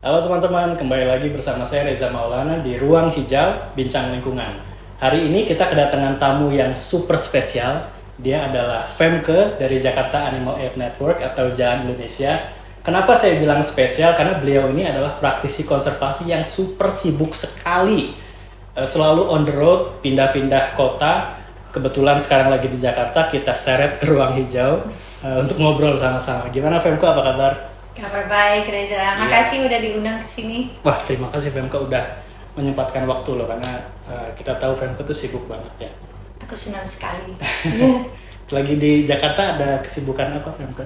Halo teman-teman, kembali lagi bersama saya Reza Maulana di Ruang Hijau Bincang Lingkungan. Hari ini kita kedatangan tamu yang super spesial. Dia adalah Femke dari Jakarta Animal Aid Network atau JAN Indonesia. Kenapa saya bilang spesial? Karena beliau ini adalah praktisi konservasi yang super sibuk sekali. Selalu on the road, pindah-pindah kota. Kebetulan sekarang lagi di Jakarta, kita seret ke Ruang Hijau untuk ngobrol sama-sama. Gimana Femke, apa kabar? Kabar baik Reza, makasih udah diundang ke sini. Wah, terima kasih Femke udah menyempatkan waktu loh, karena kita tahu Femke tuh sibuk banget ya. Aku senang sekali. Lagi di Jakarta ada kesibukan apa Femke?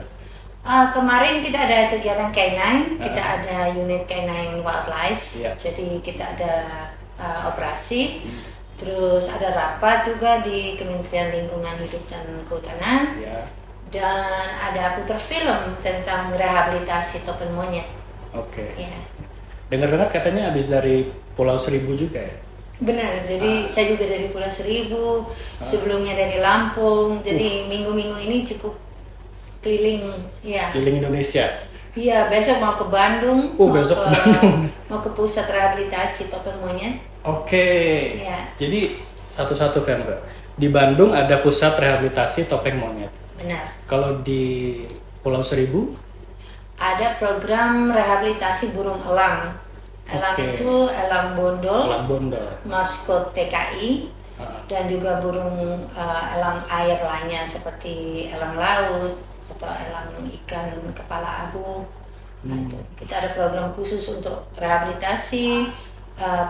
Kemarin kita ada kegiatan K9, kita ada unit K9 Wildlife, jadi kita ada operasi, terus ada rapat juga di Kementerian Lingkungan Hidup dan Kehutanan. Dan ada putar film tentang rehabilitasi topeng monyet. Oke. Ya. Dengar-dengar katanya habis dari Pulau Seribu juga ya? Benar, jadi saya juga dari Pulau Seribu, sebelumnya dari Lampung. Jadi minggu-minggu ini cukup keliling, ya. Keliling Indonesia? Iya, besok mau ke Bandung. Besok ke Bandung. Mau ke pusat rehabilitasi topeng monyet. Oke. Ya. Jadi satu-satu Femke. Di Bandung ada pusat rehabilitasi topeng monyet. Benar. Kalau di Pulau Seribu? Ada program rehabilitasi burung elang. Elang itu elang bondol. Elang bondol. Maskot TKI. Dan juga burung elang air lainnya seperti elang laut atau elang ikan kepala abu. Nah, itu. Kita ada program khusus untuk rehabilitasi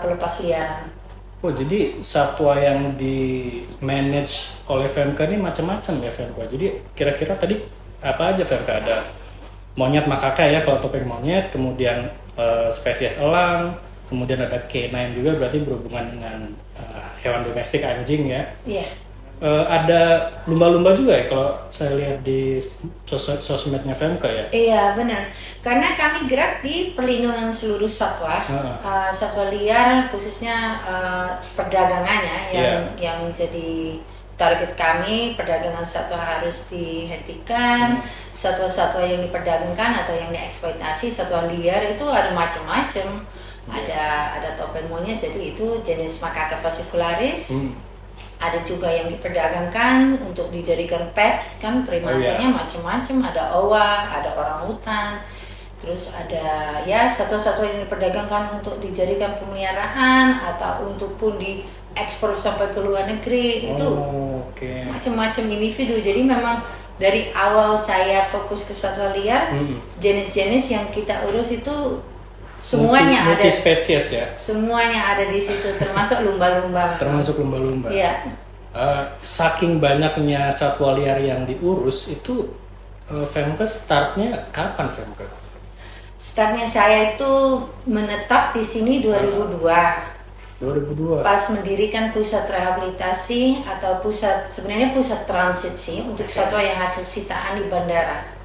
pelepas liaran. Oh, jadi satwa yang di manage oleh Femke ini macam-macam ya Femke. Jadi kira-kira tadi apa aja Femke? Ada monyet makaka ya kalau topeng monyet, kemudian spesies elang, kemudian ada K9 juga berarti berhubungan dengan hewan domestik anjing ya. Iya. Ada lumba-lumba juga ya kalau saya lihat di sosmednya Femke ya? Iya benar, karena kami gerak di perlindungan seluruh satwa, satwa liar khususnya perdagangannya yang jadi target kami. Perdagangan satwa harus dihentikan, satwa-satwa yang diperdagangkan atau yang dieksploitasi, satwa liar itu ada macam-macam. Ada topeng monyet, jadi itu jenis Macaca fascicularis. Ada juga yang diperdagangkan untuk dijadikan pet, kan primatanya macam-macam. Ada owa, ada orangutan, terus ada ya satwa-satwa yang diperdagangkan untuk dijadikan pemeliharaan atau untuk pun diekspor sampai ke luar negeri. Itu macam-macam individu. Jadi memang dari awal saya fokus ke satwa liar, jenis-jenis yang kita urus itu semuanya multi spesies ya. Semuanya ada di situ, termasuk lumba-lumba. Termasuk lumba-lumba. Iya. Saking banyaknya satwa liar yang diurus itu, Femke startnya kapan Femke? Startnya saya itu menetap di sini 2002. 2002. Pas mendirikan pusat rehabilitasi atau sebenarnya pusat transit sih untuk satwa yang hasil sitaan di bandara.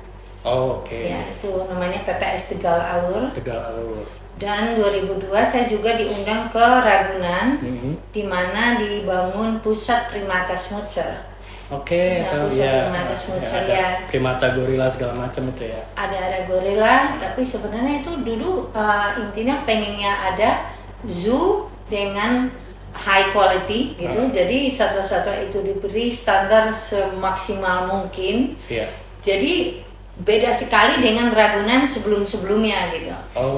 Ya, itu namanya PPS Tegal Alur. Tegal Alur. Dan 2002 saya juga diundang ke Ragunan, di mana dibangun pusat primata smutser. Pusat primata smutser ya. Primata gorila segala macam itu ya. Ada gorila, tapi sebenarnya itu dulu intinya pengennya ada zoo dengan high quality gitu. Jadi satwa-satwa itu diberi standar semaksimal mungkin. Jadi beda sekali dengan Ragunan sebelum-sebelumnya gitu.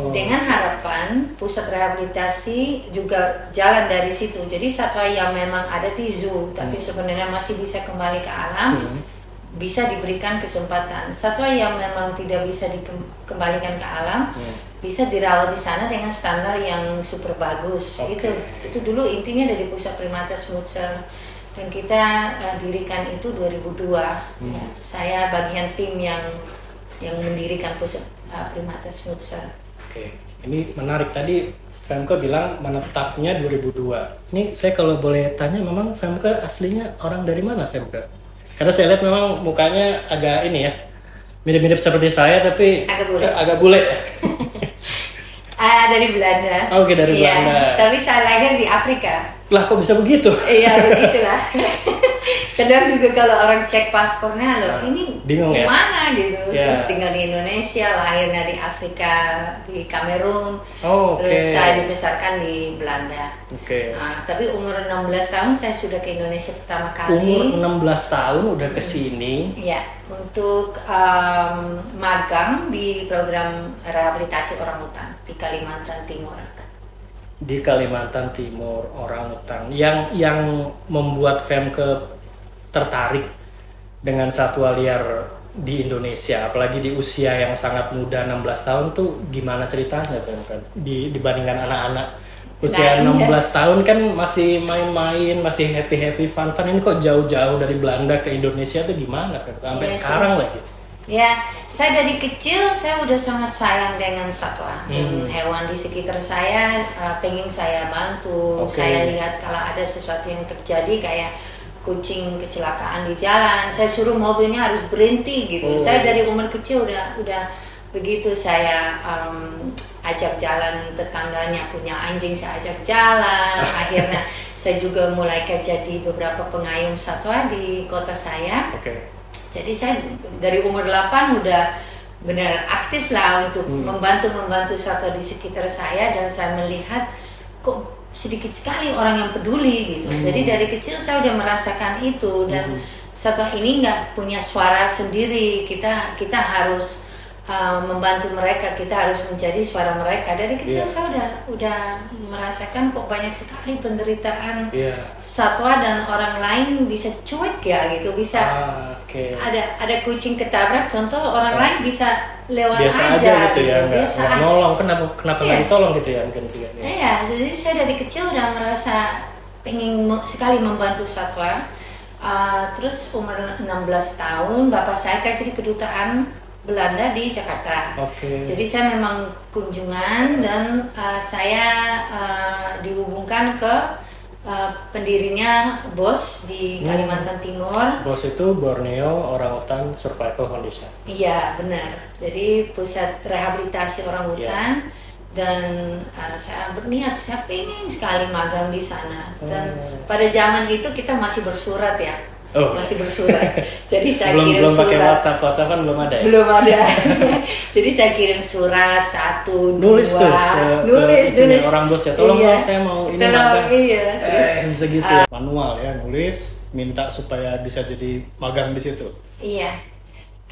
Dengan harapan pusat rehabilitasi juga jalan dari situ. Jadi satwa yang memang ada di zoo tapi sebenarnya masih bisa kembali ke alam, bisa diberikan kesempatan. Satwa yang memang tidak bisa dikembalikan ke alam, bisa dirawat di sana dengan standar yang super bagus. Itu dulu intinya dari pusat primata smutser. Dan kita dirikan itu 2002. Ya, saya bagian tim yang mendirikan pusat primata smutser. Ini menarik tadi Femke bilang menetapnya 2002. Ini saya kalau boleh tanya, memang Femke aslinya orang dari mana Femke? Karena saya lihat memang mukanya agak ini ya, mirip-mirip seperti saya tapi agak bule. Dari Belanda. Dari Belanda. Tapi saya lahir di Afrika. Lah kok bisa begitu? Iya begitulah. Kadang juga kalau orang cek paspornya loh, ini bingung di ya? mana gitu. Yeah. Terus tinggal di Indonesia, lahirnya di Afrika, di Kamerun. Oh, Terus saya dibesarkan di Belanda. Nah, tapi umur 16 tahun saya sudah ke Indonesia pertama kali. Umur 16 tahun udah ke sini. Ya, untuk magang di program rehabilitasi orangutan di Kalimantan Timur. Di Kalimantan Timur, orangutan. Yang membuat Femke tertarik dengan satwa liar di Indonesia, apalagi di usia yang sangat muda 16 tahun tuh gimana ceritanya Femke? Dibandingkan anak-anak usia 16 tahun kan masih main-main, masih happy fun. Ini kok jauh-jauh dari Belanda ke Indonesia tuh gimana Femke? Sampai sekarang lagi. Ya, saya dari kecil saya udah sangat sayang dengan satwa dan hewan di sekitar saya. Pengen saya bantu. Saya lihat kalau ada sesuatu yang terjadi kayak kucing kecelakaan di jalan, saya suruh mobilnya harus berhenti gitu. Saya dari umur kecil udah begitu. Saya ajak jalan tetangganya punya anjing, saya ajak jalan. Akhirnya saya juga mulai kerja di beberapa pengayom satwa di kota saya. Jadi saya dari umur 8 udah benar aktif lah untuk membantu satwa di sekitar saya, dan saya melihat kok sedikit sekali orang yang peduli gitu. Jadi dari kecil saya udah merasakan itu, dan satwa ini nggak punya suara sendiri. Kita harus membantu mereka, kita harus menjadi suara mereka. Dari kecil saya udah merasakan kok banyak sekali penderitaan satwa, dan orang lain bisa cuek ya gitu, bisa ada kucing ketabrak contoh, orang lain bisa lewat biasa aja gitu ya, nggak nolong, kenapa nggak ditolong gitu ya mungkin ya. Iya, jadi saya dari kecil udah merasa pengen sekali membantu satwa. Terus umur 16 tahun bapak saya kerja di kedutaan Belanda di Jakarta. Jadi saya memang kunjungan, dan saya dihubungkan ke pendirinya BOS di Kalimantan Timur. BOS itu Borneo Orangutan Survival Foundation. Iya, benar. Jadi pusat rehabilitasi orangutan. Dan saya berniat, saya pengen sekali magang di sana. Dan pada zaman itu kita masih bersurat ya. Masih bersurat. Jadi saya kirim belum surat. Belum pakai WhatsApp kan belum ada ya? Belum ada. Jadi saya kirim surat 1, 2. Nulis orang bos ya, tolong saya mau ini magang. Bisa gitu ya. Manual ya, nulis, minta supaya bisa jadi magang di situ. Iya.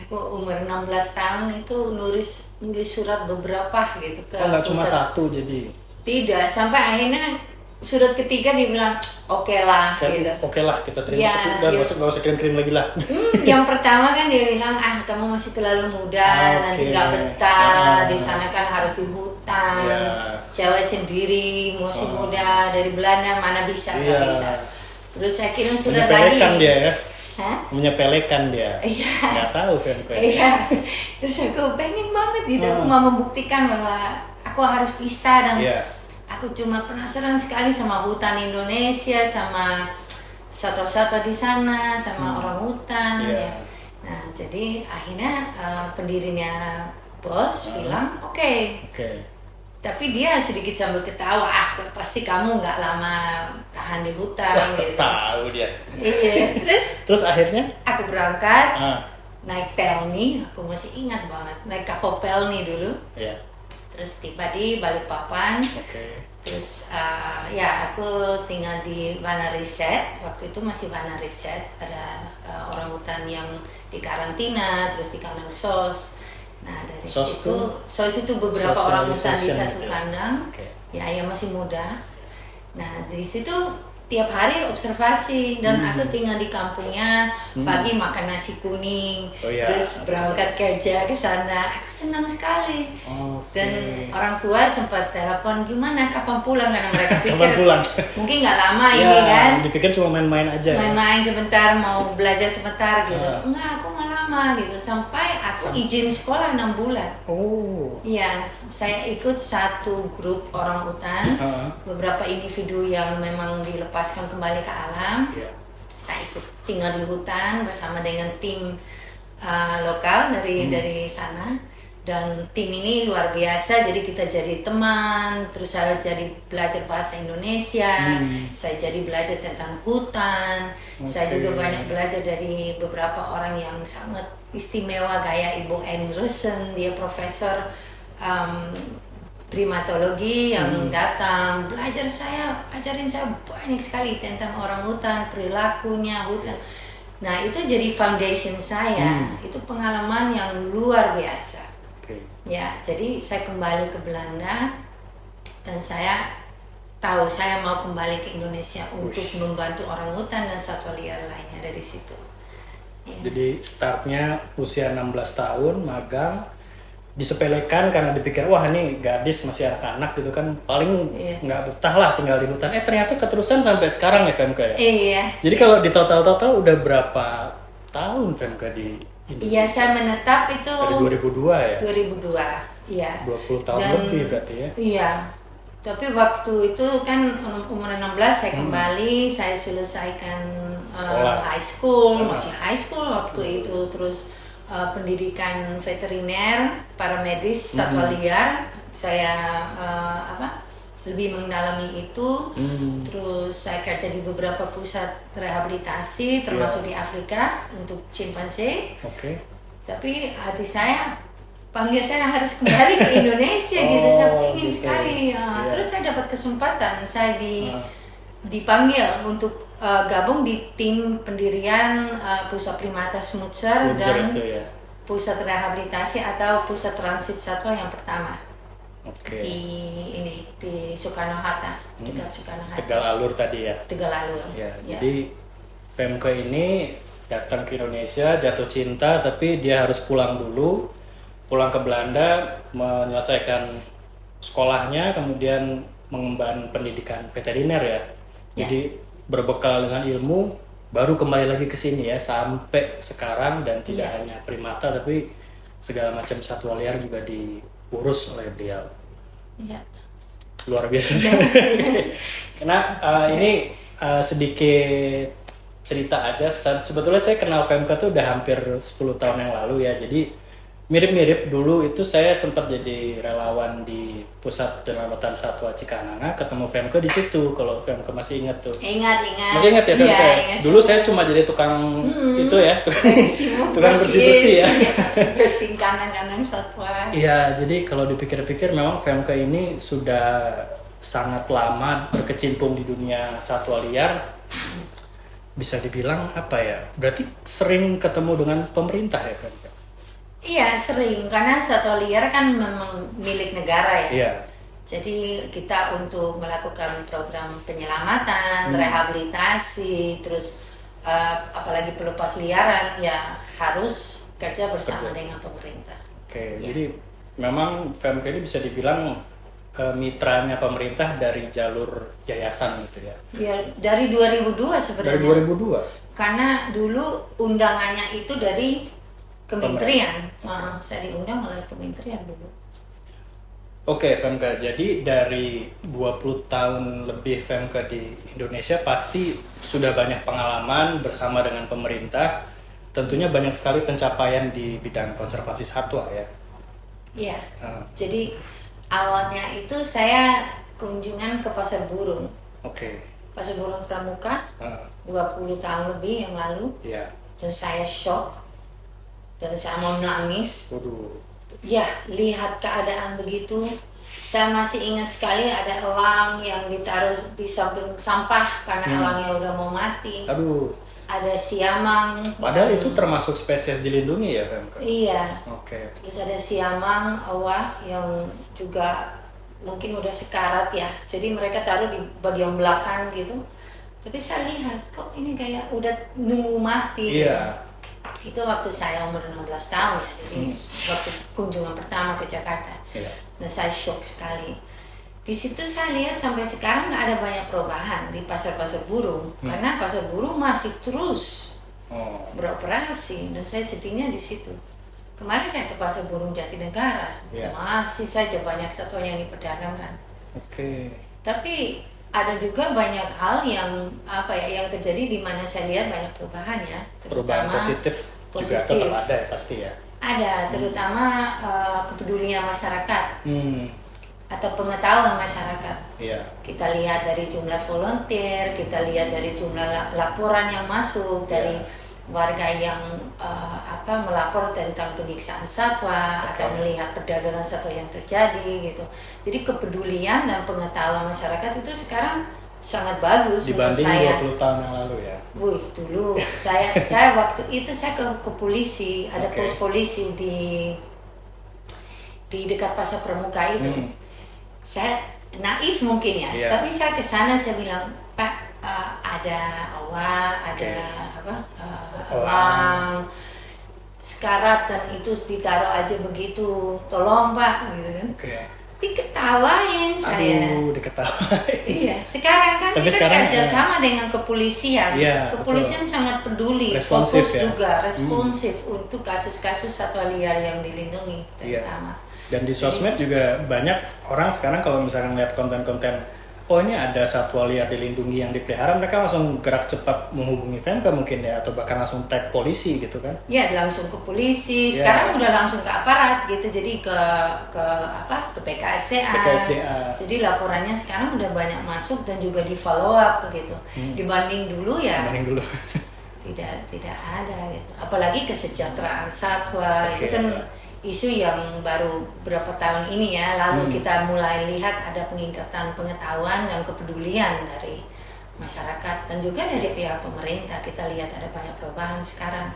Aku umur 16 tahun itu nulis surat beberapa gitu ke nggak cuma satu jadi? Tidak, sampai akhirnya surat ketiga dibilang oke lah gitu. Oke lah, kita terima. Udah nggak usah kirim lagi lah. Yang pertama kan dia bilang kamu masih terlalu muda, nanti nggak betah. Di sana kan harus di hutan, cewek sendiri, masih muda dari Belanda, mana bisa, nggak bisa. Terus saya kirim surat lagi. Menyepelekan dia ya? Menyepelekan dia. Nggak tahu Femke. Terus aku pengen banget gitu, aku mau membuktikan bahwa aku harus bisa, dan aku cuma penasaran sekali sama hutan Indonesia, sama satwa-satwa di sana, sama orang hutan. Nah, jadi akhirnya pendirinya BOS bilang oke. Tapi dia sedikit sambil ketawa, pasti kamu nggak lama tahan di hutan. Gitu. Tahu dia. Iya. Terus akhirnya? Aku berangkat, naik Pelni, aku masih ingat banget, naik kapal Pelni dulu. Terus tiba di Balikpapan. Terus aku tinggal di Wanariset. Waktu itu masih Wanariset, ada orang hutan yang di karantina, terus di kandang SOS. Nah dari SOS itu beberapa orang hutan di satu kandang. Yang masih muda. Nah dari situ tiap hari observasi, dan aku tinggal di kampungnya. Pagi makan nasi kuning, terus berangkat kerja ke sana. Aku senang sekali. Dan orang tua sempat telepon, gimana kapan pulang, karena mereka pikir mungkin nggak lama ini kan. Dipikir cuma main-main aja. Main-main sebentar, mau belajar sebentar gitu. Enggak, aku nggak lama gitu. Sampai aku izin sekolah 6 bulan. Iya, saya ikut satu grup orang hutan, beberapa individu yang memang dilepaskan kembali ke alam. Saya ikut tinggal di hutan bersama dengan tim lokal dari sana. Dan tim ini luar biasa, jadi kita jadi teman. Terus saya jadi belajar bahasa Indonesia, saya jadi belajar tentang hutan. Saya juga banyak belajar dari beberapa orang yang sangat istimewa, kayak Ibu Anderson, dia profesor primatologi yang datang ajarin saya banyak sekali tentang orang hutan, perilakunya hutan. Nah itu jadi foundation saya, itu pengalaman yang luar biasa. Ya, jadi saya kembali ke Belanda dan saya tahu saya mau kembali ke Indonesia untuk membantu orang hutan dan satwa liar lainnya dari situ. Ya. Jadi startnya usia 16 tahun, magang, disepelekan karena dipikir wah ini gadis masih anak-anak gitu kan, paling nggak betah lah tinggal di hutan. Ternyata keterusan sampai sekarang ya FMK ya? Iya. Jadi kalau di total udah berapa tahun FMK di Indonesia? Iya, saya menetap itu dari 2002 ya? 2002, iya. 20 tahun lebih berarti ya? Iya. Tapi waktu itu kan umur 16 saya kembali, saya selesaikan high school, masih high school waktu itu. Terus pendidikan veteriner, paramedis, satwa liar, saya lebih mendalami itu. Terus saya kerja di beberapa pusat rehabilitasi termasuk di Afrika untuk chimpanzee. Tapi hati saya panggil saya harus kembali ke Indonesia gitu, saya ingin sekali. Terus saya dapat kesempatan, saya dipanggil untuk gabung di tim pendirian pusat primata Smutser dan pusat rehabilitasi atau pusat transit satwa yang pertama. Di Soekarno-Hatta, dekat Soekarno-Hatta. Tegal Alur tadi ya? Tegal Alur. Ya. Jadi FMK ini datang ke Indonesia, jatuh cinta, tapi dia harus pulang dulu, pulang ke Belanda, menyelesaikan sekolahnya, kemudian mengemban pendidikan veteriner ya. Jadi berbekal dengan ilmu, baru kembali lagi ke sini ya, sampai sekarang, dan tidak hanya primata, tapi segala macam satwa liar juga diurus oleh beliau. Luar biasa. Karena ini sedikit cerita aja. Sebetulnya saya kenal FMK tuh udah hampir 10 tahun yang lalu ya. Jadi mirip-mirip, dulu itu saya sempat jadi relawan di Pusat Penyelamatan Satwa Cikananga, ketemu FMK di situ. Kalau FMK masih ingat tuh. Ingat. Masih ingat ya FMK? Iya, ingat. Dulu saya cuma jadi tukang itu ya, tukang bersih-bersih ya. Bersih kandang-kandang satwa. Iya, jadi kalau dipikir-pikir memang FMK ini sudah sangat lama berkecimpung di dunia satwa liar. Bisa dibilang apa ya? Berarti sering ketemu dengan pemerintah ya FMK? Iya, sering, karena satwa liar kan memang milik negara ya. Iya. Jadi kita untuk melakukan program penyelamatan, rehabilitasi, terus apalagi pelepas liaran ya harus kerja bersama dengan pemerintah. Jadi memang FMK ini bisa dibilang mitranya pemerintah dari jalur yayasan gitu ya? Ya, dari 2002 sebenarnya. Dari 2002? Karena dulu undangannya itu dari Kementerian. Saya diundang oleh Kementerian dulu. FMK. Jadi dari 20 tahun lebih FMK di Indonesia pasti sudah banyak pengalaman bersama dengan pemerintah. Tentunya banyak sekali pencapaian di bidang konservasi satwa ya? Iya. Jadi awalnya itu saya kunjungan ke pasar burung. Pasar burung Pramuka, 20 tahun lebih yang lalu. Dan saya shock. Dan saya mau nangis. Ya, lihat keadaan begitu. Saya masih ingat sekali ada elang yang ditaruh di samping sampah karena elangnya udah mau mati. Ada siamang. Padahal itu termasuk spesies dilindungi ya, FMK? Iya. Terus ada siamang, awah yang juga mungkin udah sekarat ya. Jadi mereka taruh di bagian belakang gitu. Tapi saya lihat kok ini kayak udah nunggu mati. Iya. Itu waktu saya umur 16 tahun ya, jadi waktu kunjungan pertama ke Jakarta. Nah, saya shock sekali. Di situ saya lihat sampai sekarang nggak ada banyak perubahan di pasar-pasar burung, karena pasar burung masih terus beroperasi, dan saya sedihnya di situ. Kemarin saya ke pasar burung Jatinegara, masih saja banyak satwa yang diperdagangkan. Tapi ada juga banyak hal yang yang terjadi di mana saya lihat banyak perubahan ya, perubahan positif juga tetap ada ya pasti ya. Ada, terutama kepedulian masyarakat atau pengetahuan masyarakat. Kita lihat dari jumlah volunteer, kita lihat dari jumlah laporan yang masuk dari warga yang melapor tentang penyiksaan satwa atau melihat perdagangan satwa yang terjadi gitu. Jadi kepedulian dan pengetahuan masyarakat itu sekarang sangat bagus dibanding saya. 20 tahun yang lalu ya. Dulu saya waktu itu saya ke polisi, ada pos polisi di dekat Pasar Pramuka itu. Saya naif mungkin ya, tapi saya ke sana saya bilang, "Pak, ada elang, sekarat dan itu ditaruh aja begitu, tolong Pak," gitu kan. Diketawain saya. Diketawain. Iya, sekarang kan tapi kita kerjasama dengan kepolisian. Kepolisian sangat peduli, responsif, fokus juga, responsif untuk kasus-kasus satwa liar yang dilindungi terutama. Dan di sosmed juga banyak orang sekarang kalau misalnya ngeliat konten-konten, oh ini ada satwa liar dilindungi yang dipelihara, mereka langsung gerak cepat menghubungi Femke mungkin ya, atau bahkan langsung tag polisi gitu kan? Ya, langsung ke polisi. Sekarang udah langsung ke aparat gitu, jadi ke BKSDA. Jadi laporannya sekarang udah banyak masuk dan juga di follow up begitu. Dibanding dulu tidak ada gitu. Apalagi kesejahteraan satwa itu kan isu yang baru berapa tahun ini ya, lalu kita mulai lihat ada peningkatan pengetahuan dan kepedulian dari masyarakat dan juga dari pihak pemerintah. Kita lihat ada banyak perubahan sekarang.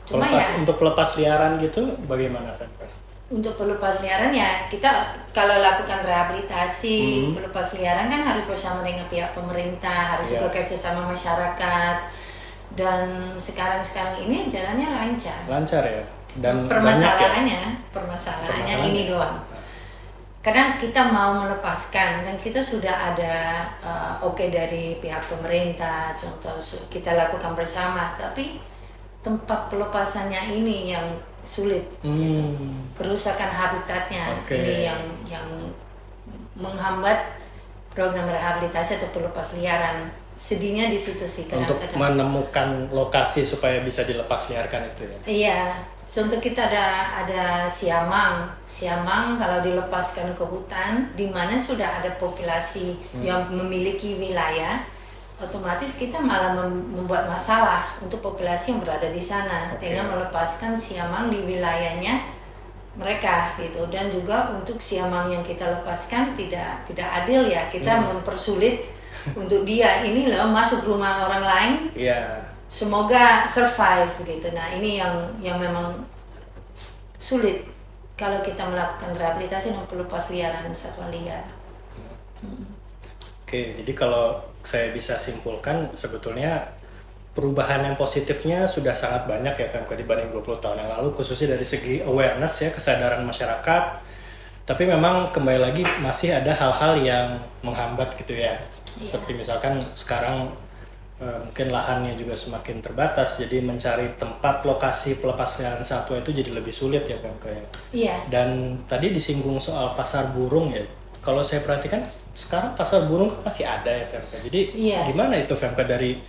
Cuma untuk pelepas liaran gitu bagaimana, Femke? Untuk pelepas liaran ya kita kalau lakukan rehabilitasi pelepas liaran kan harus bersama dengan pihak pemerintah, harus juga kerja sama masyarakat, dan sekarang ini jalannya lancar ya. Dan permasalahannya ini doang. Karena kita mau melepaskan dan kita sudah ada dari pihak pemerintah, contoh kita lakukan bersama, tapi tempat pelepasannya ini yang sulit. Kerusakan habitatnya ini yang menghambat program rehabilitasi atau pelepas liaran. Sedihnya di situ sih kadang-kadang. Untuk menemukan lokasi supaya bisa dilepas liarkan itu ya. Iya. Contoh kita ada siamang kalau dilepaskan ke hutan di mana sudah ada populasi yang memiliki wilayah, otomatis kita malah membuat masalah untuk populasi yang berada di sana dengan melepaskan siamang di wilayahnya mereka gitu. Dan juga untuk siamang yang kita lepaskan tidak adil ya, kita mempersulit untuk dia ini loh masuk rumah orang lain. Semoga survive gitu. Nah ini yang memang sulit kalau kita melakukan rehabilitasi dan pelepas liaran satwa liar. Jadi kalau saya bisa simpulkan sebetulnya perubahan yang positifnya sudah sangat banyak ya Femke dibanding 20 tahun yang lalu, khususnya dari segi awareness ya, kesadaran masyarakat. Tapi memang kembali lagi masih ada hal-hal yang menghambat gitu ya. Seperti misalkan sekarang mungkin lahannya juga semakin terbatas, jadi mencari tempat lokasi pelepas liaran satwa itu jadi lebih sulit ya Femke ya. Dan tadi disinggung soal pasar burung ya. Kalau saya perhatikan sekarang pasar burung kan masih ada ya Femke. Jadi gimana itu Femke dari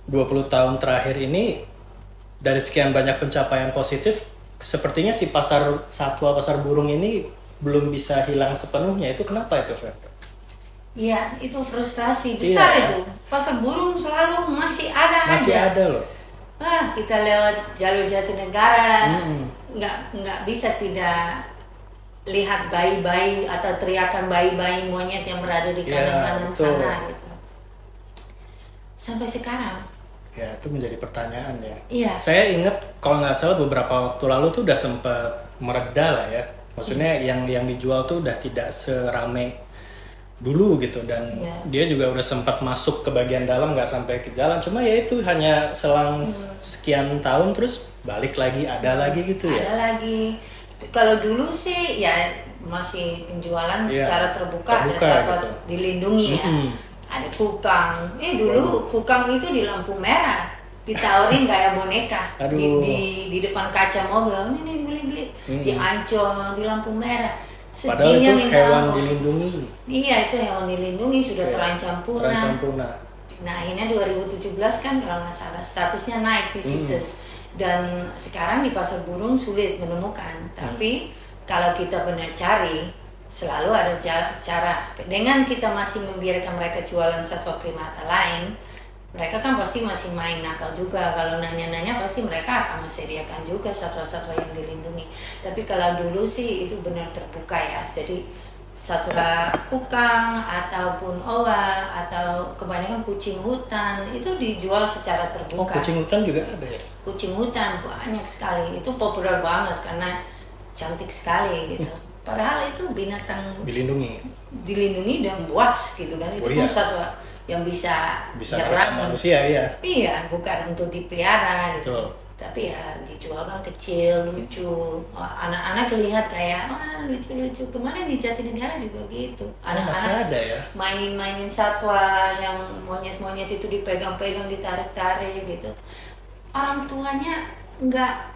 20 tahun terakhir ini, dari sekian banyak pencapaian positif, sepertinya si pasar satwa, pasar burung ini belum bisa hilang sepenuhnya. Itu kenapa itu Femke? Iya, itu frustrasi besar itu. Pasar burung selalu masih ada aja. Masih ada loh. Kita lewat jalur Jatinegara, nggak bisa tidak lihat bayi-bayi atau teriakan bayi-bayi monyet yang berada di kanan-kanan sana gitu. Sampai sekarang. Ya, itu menjadi pertanyaan ya. Saya ingat kalau nggak salah beberapa waktu lalu tuh udah sempat mereda lah ya. Maksudnya yang dijual tuh udah tidak serame dulu gitu, dan dia juga udah sempat masuk ke bagian dalam, nggak sampai ke jalan, cuma ya itu hanya selang sekian tahun terus balik lagi, ada lagi gitu ya. Ada lagi. Kalau dulu sih ya masih penjualan secara terbuka ada satwa gitu dilindungi ya. Ada kukang. Dulu kukang itu di lampu merah ditawarin kayak boneka di depan kaca mobil, ini beli-beli di Ancol di lampu merah. Padahal itu hewan dilindungi. Iya, itu hewan dilindungi, sudah terancam punah. Nah akhirnya 2017 kan kalau nggak salah statusnya naik di situs. Dan sekarang di pasar burung sulit menemukan, tapi kalau kita benar cari, selalu ada cara. Dengan kita masih membiarkan mereka jualan satwa primata lain, mereka kan pasti masih main nakal juga. Kalau nanya-nanya pasti mereka akan mesediakan juga satwa-satwa yang dilindungi. Tapi kalau dulu sih itu benar terbuka ya. Jadi satwa kukang ataupun owa atau kebanyakan kucing hutan itu dijual secara terbuka. Oh, kucing hutan juga ada ya? Kucing hutan banyak sekali. Itu populer banget karena cantik sekali gitu. Padahal itu binatang dilindungi dan buas gitu kan. Itu pun satwa yang bisa nyerang manusia ya. Iya, bukan untuk dipelihara gitu. Betul. Tapi ya dijual kan kecil, lucu. Anak-anak lihat kayak lucu-lucu. Kemarin di Jatinegara juga gitu. Anak-anak ada ya? Mainin satwa yang monyet-monyet itu dipegang-pegang, ditarik-tarik gitu. Orang tuanya nggak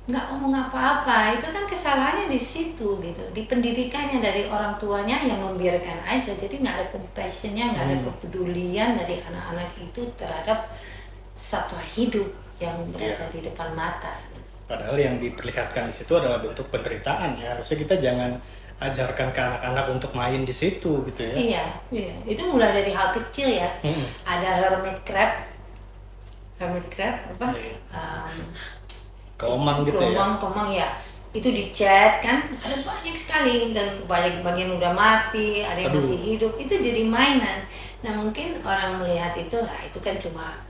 ngomong apa-apa. Itu kan kesalahannya di situ gitu, di pendidikannya dari orang tuanya yang membiarkan aja. Jadi nggak ada compassionnya, nggak ada kepedulian dari anak-anak itu terhadap satwa hidup yang berada di depan mata gitu. Padahal yang diperlihatkan di situ adalah bentuk penderitaan ya. Harusnya kita jangan ajarkan ke anak-anak untuk main di situ gitu ya. Iya. Itu mulai dari hal kecil ya. Ada hermit crab apa? Kelomang gitu ya. Kelomang ya. Itu dicat kan, ada banyak sekali dan banyak bagian udah mati, ada yang masih hidup. Itu jadi mainan. Nah mungkin orang melihat itu kan cuma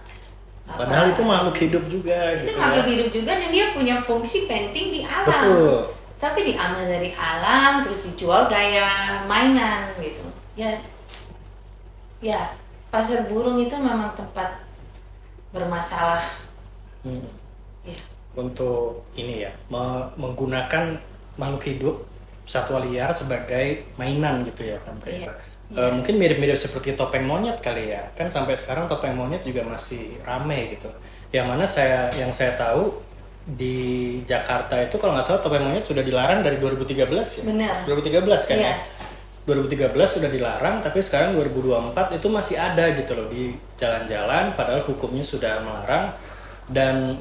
padahal itu makhluk hidup juga. Itu gitu makhluk hidup juga dan dia punya fungsi penting di alam. Betul. Tapi diambil dari alam terus dijual kayak mainan gitu. Ya pasar burung itu memang tempat bermasalah. Ya. Untuk ini ya, menggunakan makhluk hidup satwa liar sebagai mainan gitu ya kan. Mungkin mirip-mirip seperti topeng monyet kali ya. Kan sampai sekarang topeng monyet juga masih rame gitu. Yang mana yang saya tahu di Jakarta itu kalau nggak salah topeng monyet sudah dilarang dari 2013 ya. Benar. 2013 kan ya. 2013 sudah dilarang, tapi sekarang 2024 itu masih ada gitu loh di jalan-jalan, padahal hukumnya sudah melarang. Dan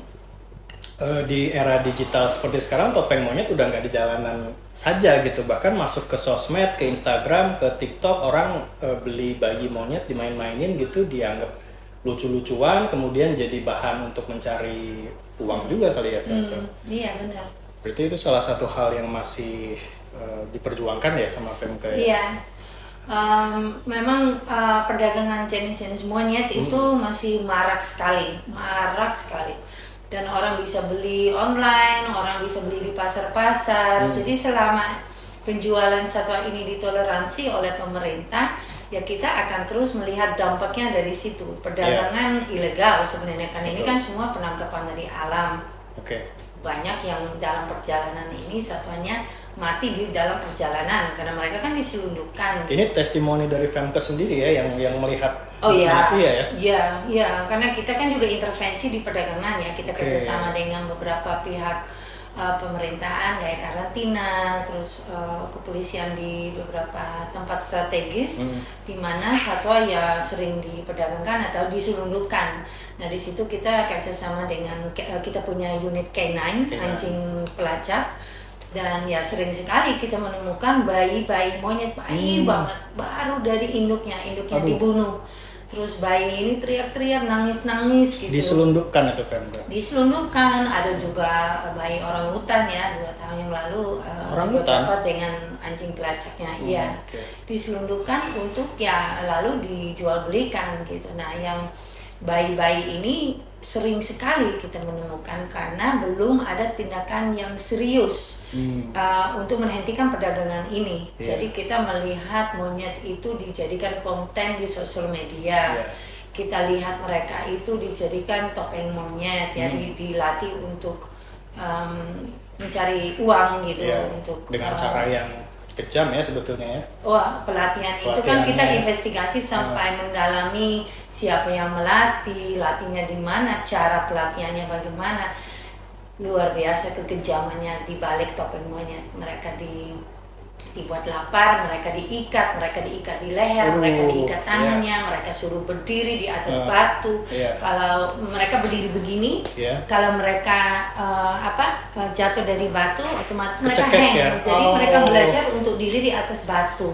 di era digital seperti sekarang topeng monyet udah nggak di jalanan saja gitu, bahkan masuk ke sosmed, ke Instagram, ke TikTok, orang beli bayi monyet dimain-mainin gitu, dianggap lucu-lucuan, kemudian jadi bahan untuk mencari uang juga kali ya. Iya benar. Berarti itu salah satu hal yang masih diperjuangkan ya sama Femke. Iya. Memang perdagangan jenis-jenis monyet itu masih marak sekali. Dan orang bisa beli online, orang bisa beli di pasar-pasar. Jadi selama penjualan satwa ini ditoleransi oleh pemerintah, ya kita akan terus melihat dampaknya dari situ. Perdagangan ilegal sebenarnya, karena ini kan semua penangkapan dari alam. Banyak yang dalam perjalanan ini satwanya mati di dalam perjalanan karena mereka kan diselundupkan. Ini testimoni dari Femke sendiri ya yang melihat. Oh iya. Iya, karena kita kan juga intervensi di perdagangan ya. Kita kerjasama dengan beberapa pihak pemerintahan kayak karantina, terus kepolisian di beberapa tempat strategis di mana satwa ya sering diperdagangkan atau diselundupkan. Nah di situ kita kerjasama dengan kita punya unit K9, anjing pelacak. Dan ya sering sekali kita menemukan bayi-bayi monyet, bayi banget, baru dari induknya dibunuh. Terus bayi ini teriak-teriak, nangis-nangis gitu. Diselundupkan itu Femke? Diselundupkan, ada juga bayi orang hutan ya, 2 tahun yang lalu juga dapat dengan anjing pelacaknya. Diselundupkan untuk ya lalu dijual belikan gitu. Nah yang bayi-bayi ini sering sekali kita menemukan karena belum ada tindakan yang serius untuk menghentikan perdagangan ini. Jadi kita melihat monyet itu dijadikan konten di sosial media. Kita lihat mereka itu dijadikan topeng monyet, ya dilatih untuk mencari uang gitu, untuk dengan cara yang kejam ya sebetulnya ya. Pelatihan itu kan kita investigasi sampai mendalami siapa yang melatih, latihnya di mana, cara pelatihannya bagaimana. Luar biasa kekejamannya di balik topeng monyet. Mereka dibuat lapar, mereka diikat di leher, mereka diikat tangannya, mereka suruh berdiri di atas batu. Kalau mereka berdiri begini, kalau mereka jatuh dari batu, otomatis mereka hang. Jadi mereka belajar untuk diri di atas batu.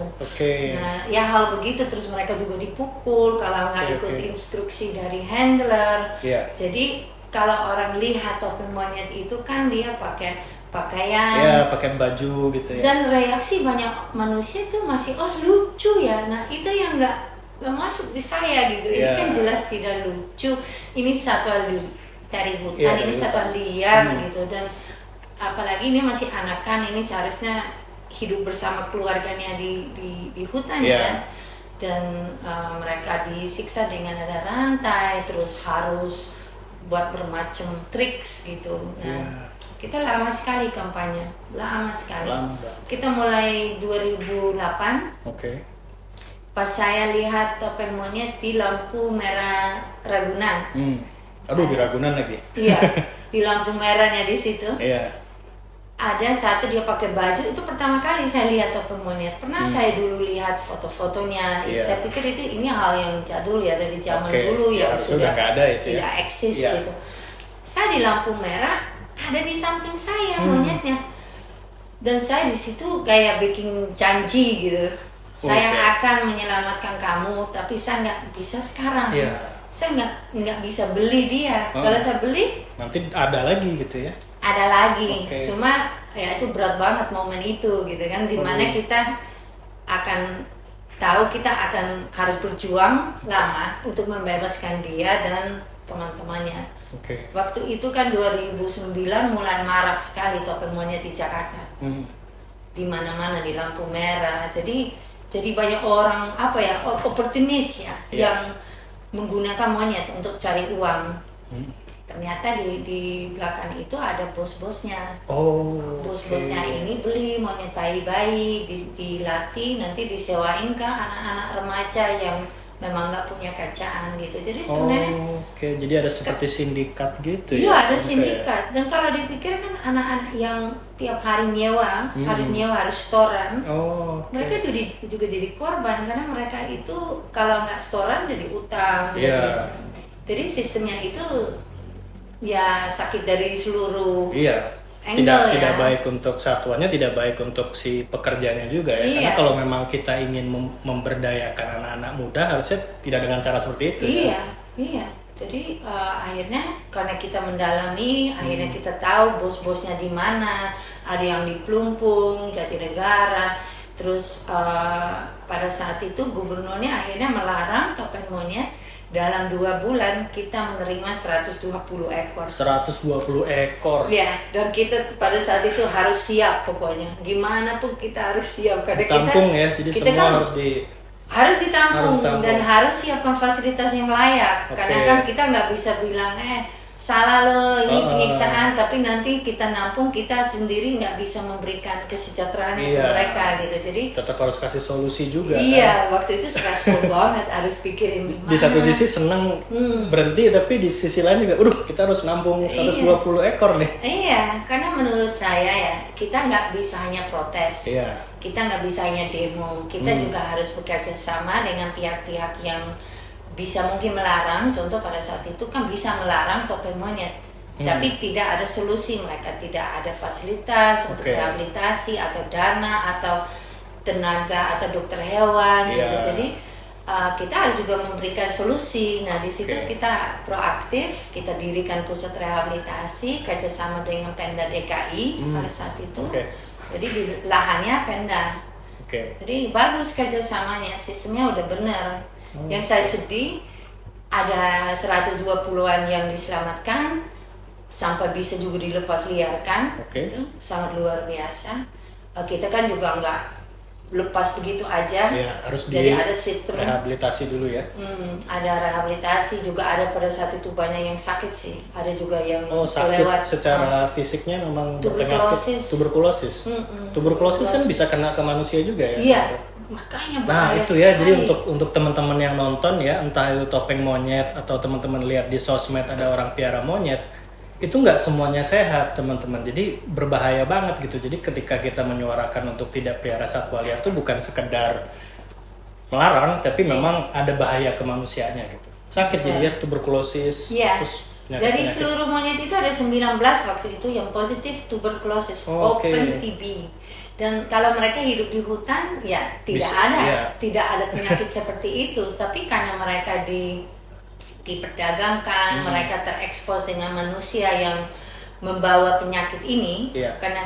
Nah, ya hal begitu. Terus mereka juga dipukul kalau nggak ikut instruksi dari handler. Jadi kalau orang lihat topeng monyet itu kan dia pakai pakaian, pakai baju gitu ya. Dan reaksi banyak manusia tuh masih lucu ya. Nah itu yang nggak masuk di saya gitu. Ini kan jelas tidak lucu. Ini satwa dari hutan, ini satwa liar gitu. Dan apalagi ini masih anakan, ini seharusnya hidup bersama keluarganya di hutan ya. Dan mereka disiksa dengan ada rantai, terus harus buat bermacam triks gitu. Nah, kita lama sekali kampanye, lama sekali. Kita mulai 2008. Pas saya lihat topeng monyet di lampu merah Ragunan. Di Ragunan lagi? Iya, di lampu merahnya di situ. Ada satu dia pakai baju, itu pertama kali saya lihat topeng monyet. Pernah saya dulu lihat foto-fotonya. Saya pikir ini hal yang jadul ya, dari zaman dulu ya sudah nggak ada itu tidak eksis gitu. Saya di lampu merah, ada di samping saya monyetnya, dan saya di situ kayak bikin janji gitu. Saya akan menyelamatkan kamu, tapi saya nggak bisa sekarang. Saya nggak bisa beli dia. Kalau saya beli, nanti ada lagi gitu ya. Ada lagi, cuma ya itu berat banget momen itu gitu kan, dimana kita akan tahu kita akan harus berjuang lama untuk membebaskan dia dan teman-temannya. Waktu itu kan 2009 mulai marak sekali topeng monyet di Jakarta. Di mana-mana di lampu merah. Jadi banyak orang oportunis ya yang menggunakan monyet untuk cari uang. Ternyata di belakang itu ada bos-bosnya. Bos-bosnya ini beli monyet bayi-bayi, dilatih, nanti disewain ke anak-anak remaja yang memang nggak punya kerjaan gitu. Jadi sebenarnya jadi ada seperti sindikat gitu ya. Iya, ada sindikat. Dan kalau dipikir kan anak-anak yang tiap hari nyewa, harus setoran. Mereka juga jadi korban karena mereka itu kalau nggak setoran jadi utang. Jadi sistemnya itu ya sakit dari seluruh tidak baik untuk satuannya, tidak baik untuk si pekerjaannya juga ya. Karena kalau memang kita ingin memberdayakan anak-anak muda harusnya tidak dengan cara seperti itu. Iya. Jadi akhirnya karena kita mendalami, akhirnya kita tahu bos-bosnya di mana. Ada yang di Plumpung, Jatinegara. Terus pada saat itu gubernurnya akhirnya melarang topeng monyet. Dalam 2 bulan kita menerima 120 ekor. 120 ekor. Ya, dan kita pada saat itu harus siap pokoknya. Gimana pun kita harus siap karena ditampung ya. Jadi kita semua kan harus ditampung dan harus siapkan fasilitas yang layak. Karena kan kita nggak bisa bilang salah loh ini penyiksaan, tapi nanti kita nampung, kita sendiri nggak bisa memberikan kesejahteraan ke mereka gitu. Jadi tetap harus kasih solusi juga. Waktu itu stressful banget, harus pikirin gimana. Di satu sisi seneng berhenti, tapi di sisi lain juga kita harus nampung 120 ekor nih. Karena menurut saya ya, kita nggak bisa hanya protes, kita nggak bisa hanya demo, kita juga harus bekerja sama dengan pihak-pihak yang bisa mungkin melarang. Contoh pada saat itu kan bisa melarang topeng monyet, tapi tidak ada solusi. Mereka tidak ada fasilitas untuk rehabilitasi atau dana atau tenaga atau dokter hewan gitu. Jadi kita harus juga memberikan solusi. Nah di situ kita proaktif, kita dirikan pusat rehabilitasi kerjasama dengan Pemda DKI pada saat itu. Jadi di lahannya Pemda. Jadi bagus kerjasamanya, sistemnya udah benar. Yang saya sedih ada 120-an yang diselamatkan sampai bisa juga dilepas liarkan. Itu sangat luar biasa. Kita kan juga nggak lepas begitu aja. Harus jadi ada sistem rehabilitasi dulu ya. Ada rehabilitasi juga, ada pada saat itu banyak yang sakit sih. Ada juga yang sakit lewat secara fisiknya memang tuberkulosis. Tuberkulosis kan bisa kena ke manusia juga ya. Makanya bahaya itu ya sekali. Jadi untuk teman-teman yang nonton ya, entah itu topeng monyet atau teman-teman lihat di sosmed ada orang piara monyet, itu nggak semuanya sehat teman-teman, jadi berbahaya banget gitu. Jadi ketika kita menyuarakan untuk tidak pelihara satwa liar itu bukan sekedar melarang, tapi memang ada bahaya ke manusianya gitu. Sakit jadi ya, tuberkulosis, terus dari seluruh monyet itu ada 19 waktu itu yang positif tuberkulosis, open TB. Dan kalau mereka hidup di hutan ya tidak ada penyakit seperti itu, tapi karena mereka diperdagangkan, mereka terekspos dengan manusia yang membawa penyakit ini, karena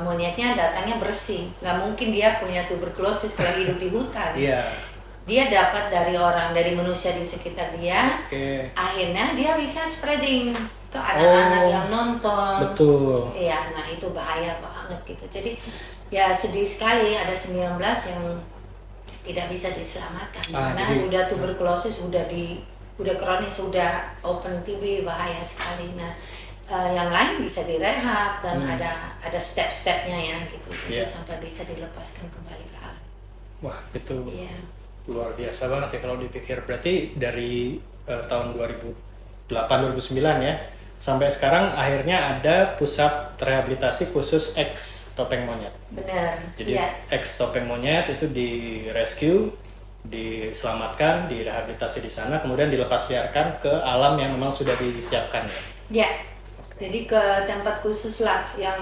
monyetnya datangnya bersih, nggak mungkin dia punya tuberkulosis kalau hidup di hutan. Dia dapat dari manusia di sekitar dia. Akhirnya dia bisa spreading ke anak-anak yang nonton. Betul. Iya, nah itu bahaya banget gitu. Jadi ya sedih sekali ada 19 yang tidak bisa diselamatkan. Karena udah tuberkulosis, udah kronis, udah open TB, bahaya sekali. Nah, yang lain bisa direhab dan ada step-stepnya ya gitu. Jadi sampai bisa dilepaskan kembali ke alam. Wah, itu luar biasa banget ya kalau dipikir. Berarti dari tahun 2008-2009 ya sampai sekarang akhirnya ada pusat rehabilitasi khusus X topeng monyet. Benar. Jadi X topeng monyet itu di rescue, diselamatkan, direhabilitasi di sana, kemudian dilepas liarkan ke alam yang memang sudah disiapkan ya. Ya. Jadi ke tempat khusus lah yang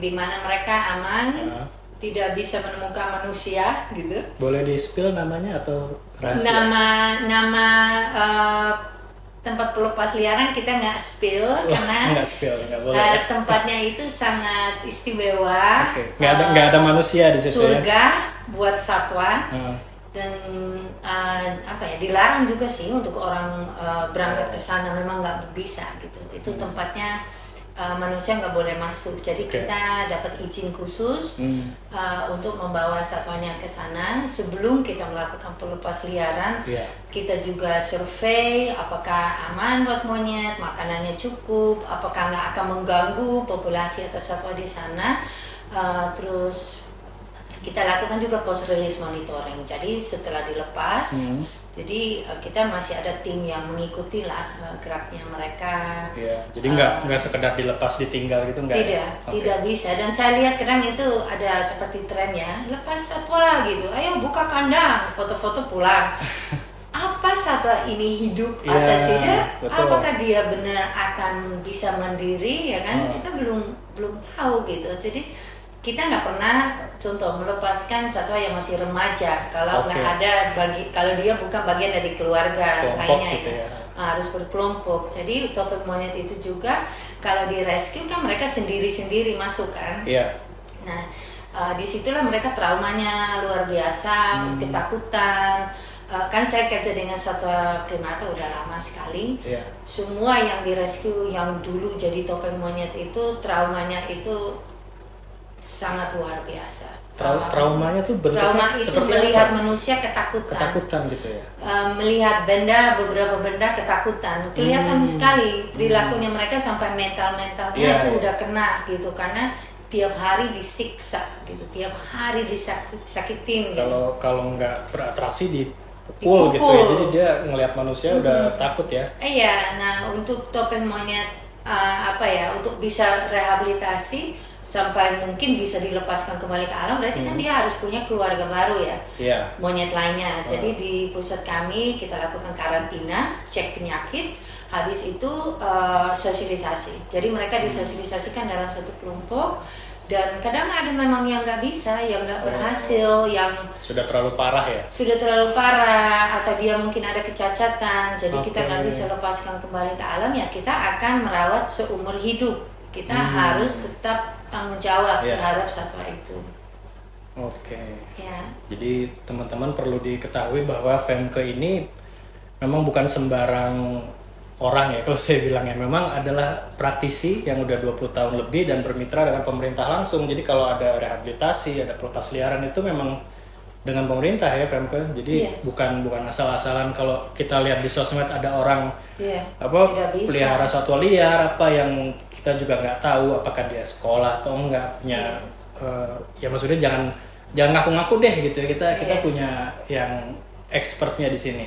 dimana mereka aman. Tidak bisa menemukan manusia gitu. Boleh di-spill namanya atau rahasia? Nama tempat pelepas liaran kita nggak spill karena nggak boleh. Tempatnya itu sangat istimewa. Nggak ada manusia di situ. Surga buat satwa. Dan dilarang juga sih untuk orang berangkat ke sana, memang nggak bisa gitu. Itu tempatnya manusia nggak boleh masuk, jadi kita dapat izin khusus untuk membawa satwanya ke sana. Sebelum kita melakukan pelepas liaran, kita juga survei apakah aman buat monyet, makanannya cukup, apakah nggak akan mengganggu populasi atau satwa di sana. Terus kita lakukan juga post release monitoring. Jadi setelah dilepas, jadi kita masih ada tim yang mengikuti lah geraknya mereka. Jadi nggak sekedar dilepas ditinggal gitu nggak? Tidak bisa. Dan saya lihat kadang itu ada seperti tren ya, lepas satwa gitu, ayo buka kandang, foto-foto pulang. Apa satwa ini hidup atau tidak? Betul. Apakah dia benar akan bisa mandiri ya kan? Kita belum tahu gitu. Jadi kita nggak pernah contoh melepaskan satwa yang masih remaja kalau nggak ada kalau dia bukan bagian dari keluarga lainnya gitu ya. Harus berkelompok. Jadi topeng monyet itu juga kalau di rescue kan mereka sendiri masuk kan. Nah disitulah mereka traumanya luar biasa, ketakutan. Kan saya kerja dengan satwa primata udah lama sekali. Semua yang di rescue yang dulu jadi topeng monyet itu traumanya itu sangat luar biasa. Traumanya tuh trauma itu melihat manusia ketakutan gitu ya. Melihat beberapa benda ketakutan, kelihatan sekali perilakunya mereka sampai mentalnya itu udah kena gitu, karena tiap hari disiksa gitu, tiap hari disakitin gitu. Kalau nggak beratraksi dipukul gitu ya, jadi dia ngelihat manusia udah takut ya. Nah untuk topeng monyet untuk bisa rehabilitasi sampai mungkin bisa dilepaskan kembali ke alam, berarti kan dia harus punya keluarga baru ya, monyet lainnya. Jadi di pusat kami kita lakukan karantina, cek penyakit, habis itu sosialisasi. Jadi mereka disosialisasikan dalam satu kelompok, dan kadang ada memang yang nggak bisa, yang nggak berhasil, yang sudah terlalu parah ya? Sudah terlalu parah, atau dia mungkin ada kecacatan, jadi kita nggak bisa lepaskan kembali ke alam, ya kita akan merawat seumur hidup. Kita harus tetap tanggung jawab terhadap satwa itu. Jadi teman-teman perlu diketahui bahwa Femke ini memang bukan sembarang orang ya kalau saya bilang ya. Memang adalah praktisi yang udah 20 tahun lebih dan bermitra dengan pemerintah langsung. Jadi kalau ada rehabilitasi, ada pelepas liaran itu memang dengan pemerintah ya Femke. Jadi bukan asal-asalan. Kalau kita lihat di sosmed ada orang pelihara satwa liar yang kita juga nggak tahu apakah dia sekolah atau enggak punya ya maksudnya jangan ngaku-ngaku deh gitu. Kita punya yang expertnya di sini.